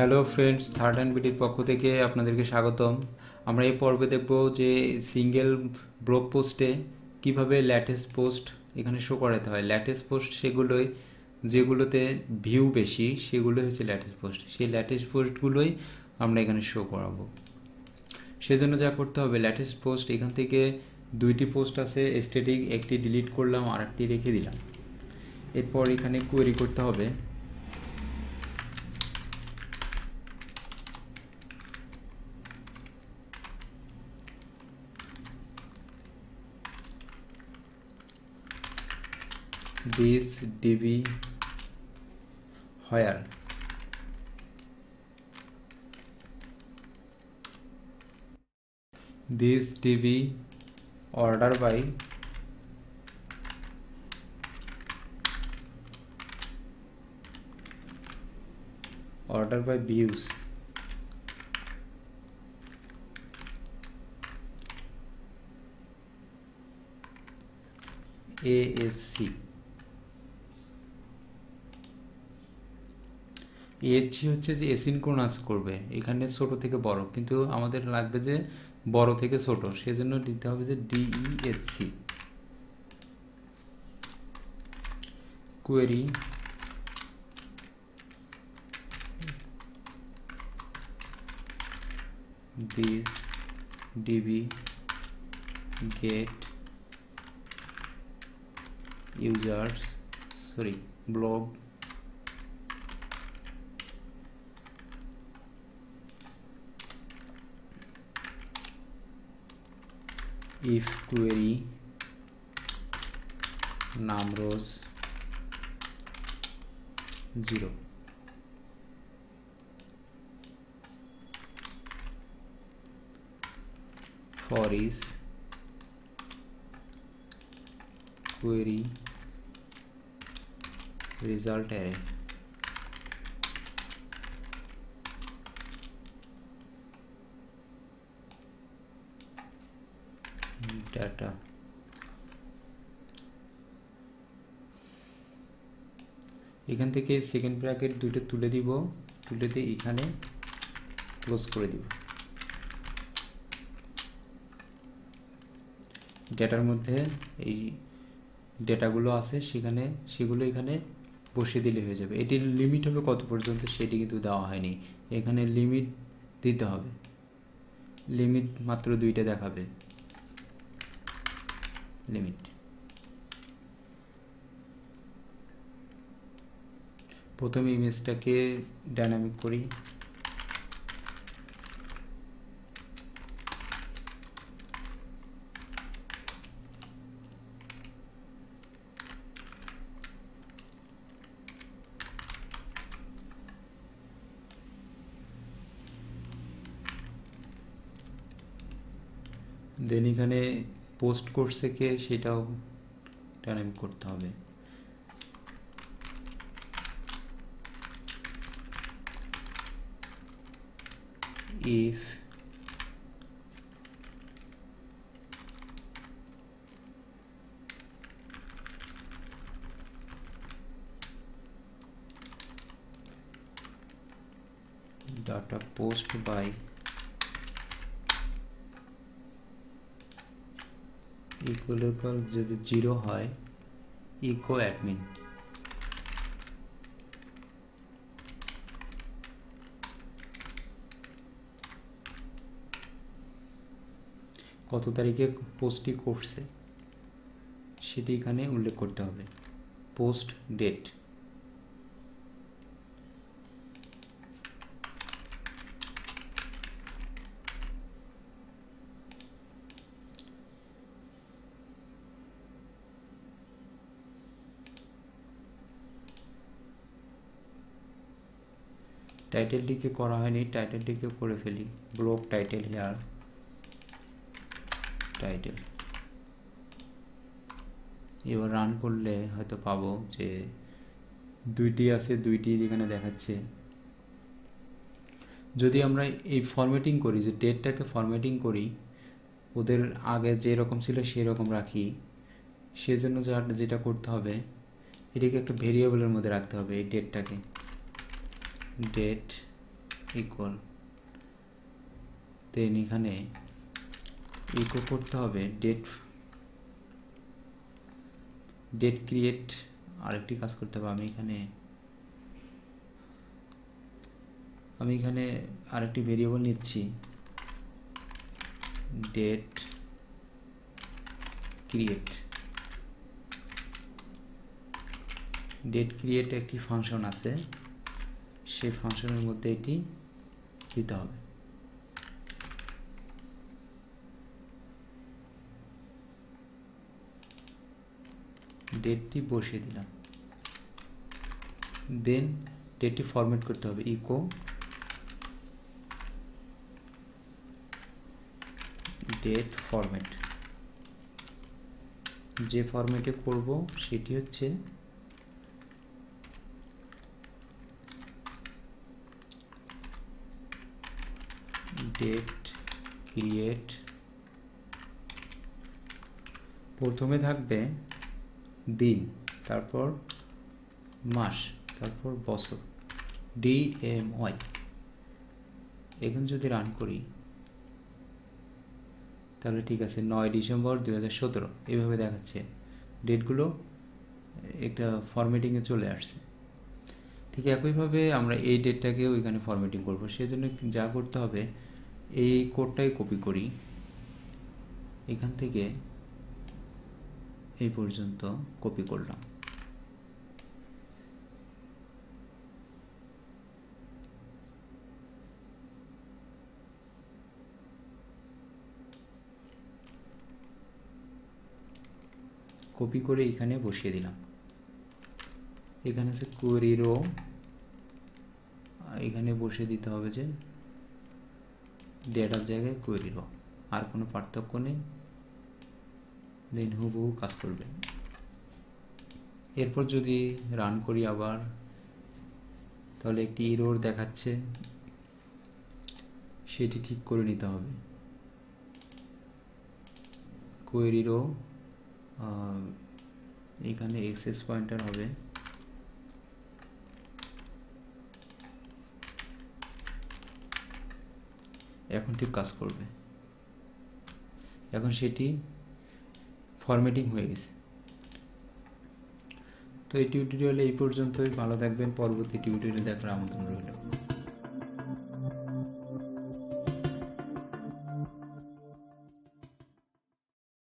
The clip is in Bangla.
হ্যালো ফ্রেন্ডস, থার্ড হ্যান্ড বিডির পক্ষ থেকে আপনাদেরকে স্বাগতম। আমরা এই পর্বে দেখব যে সিঙ্গেল ব্লগ পোস্টে কিভাবে ল্যাটেস্ট পোস্ট এখানে শো করাতে হয়। ল্যাটেস্ট পোস্ট সেগুলোই যেগুলোতে ভিউ বেশি, সেগুলোই হচ্ছে ল্যাটেস্ট পোস্ট। সেই ল্যাটেস্ট পোস্টগুলোই আমরা এখানে শো করাবো। সেজন্য যা করতে হবে, ল্যাটেস্ট পোস্ট এখান থেকে দুইটি পোস্ট আছে এস্থেটিক, একটি ডিলিট করলাম আর একটি রেখে দিলাম। এরপর এখানে কোয়েরি করতে হবে this db where this db order by views ASC। AC হচ্ছে যে এসিনক্রোনাস করবে, এখানে ছোট থেকে বড়, কিন্তু আমাদের লাগবে যে বড় থেকে ছোট, সেজন্য দিতে হবে যে DESC. Query this db get users blog if query name rows 0। for is query result array data। এখান থেকে সেকেন্ড ব্র্যাকেট দুটো তুলে দিব, তুলে দিয়ে এখানে ক্লোজ করে দিব। ডেটার মধ্যে এই ডেটাগুলো আছে সেগুলো এখানে বসিয়ে দিলে হয়ে যাবে। এটির লিমিট হবে কত পর্যন্ত সেটি কিন্তু দেওয়া হয়নি, এখানে লিমিট দিতে হবে। লিমিট মাত্র দুইটা দেখাবে লিমিট। প্রথমে ইমেজটাকে ডাইনামিক করি, দেন এখানে পোস্ট করছে কে সেটাও ডাইনামিক করতে হবে। if data post by equal যদি 0 হয় echo admin। কত তারিখে পোস্টটি করছে সেটি এখানে উল্লেখ করতে হবে। পোস্ট ডেট, টাইটেলটিকে করা হয়নি, টাইটেলটিকে করে ফেলি। Blog title here title. এবার রান করলে হয়তো পাবো যে দুইটি আছে, দুইটি এখানে দেখাচ্ছে। যদি আমরা এই ফরম্যাটিং করি, যে ডেটটাকে ফরম্যাটিং করি, ওদের আগে যেরকম ছিল সেই রকম রাখি, সেজন্য যেটা করতে হবে, এটাকে একটা ভেরিয়েবলের মধ্যে রাখতে হবে। এই ডেটটাকে ডেট ইকুয়াল, দেন এখানে ইকো করতে হবে ডেট ক্রিয়েট। আরেকটি কাজ করতে হবে, আমি এখানে আরেকটি ভেরিয়েবল নিচ্ছি, ডেট ক্রিয়েট একটি ফাংশন আছে, সেই ফাংশনের মধ্যে এটি দিতে হবে। ডেটটি বসিয়ে দিলাম, দেন ডেটটি ফরম্যাট করতে হবে, ইকো ডেট ফরম্যাট। যে ফরম্যাটে করব সেটি হচ্ছে ডেট ক্রিয়েট, প্রথমে থাকবে দিন, তারপর মাস, তারপর বছর, DMY। এখন যদি রান করি তাহলে ঠিক আছে, 9 ডিসেম্বর 2017 এইভাবে দেখাচ্ছে, ডেটগুলো একটা ফরম্যাটিংয়ে চলে আসছে। ঠিক একইভাবে আমরা এই ডেটটাকেও এখানে ফরম্যাটিং করব। সেজন্য যা করতে হবে, এই কোডটাই কপি করি, এখান থেকে এই পর্যন্ত কপি করলাম। কপি করে এখানে বসিয়ে দিলাম। এখানে আছে কোয়েরি রো, এখানে বসিয়ে দিতে হবে যে ডেটার জায়গায় কোয়েরি রো, আর কোনো পার্থক্য নেই। দেন হুবহু কাজ করবে। এরপর যদি রান করি আবার, তাহলে একটি এরর দেখাচ্ছে, সেটি ঠিক করে নিতে হবে। কোয়েরি রো এখানে এক্সেস পয়েন্টার হবে, এখন ঠিক কাজ করবে। এখন সেটি ফরম্যাটিং হয়ে গেছে। তো এই টিউটোরিয়ালে এই পর্যন্তই। ভালো থাকবেন, পরবর্তী টিউটোরিয়াল দেখার আমন্ত্রণ রইল।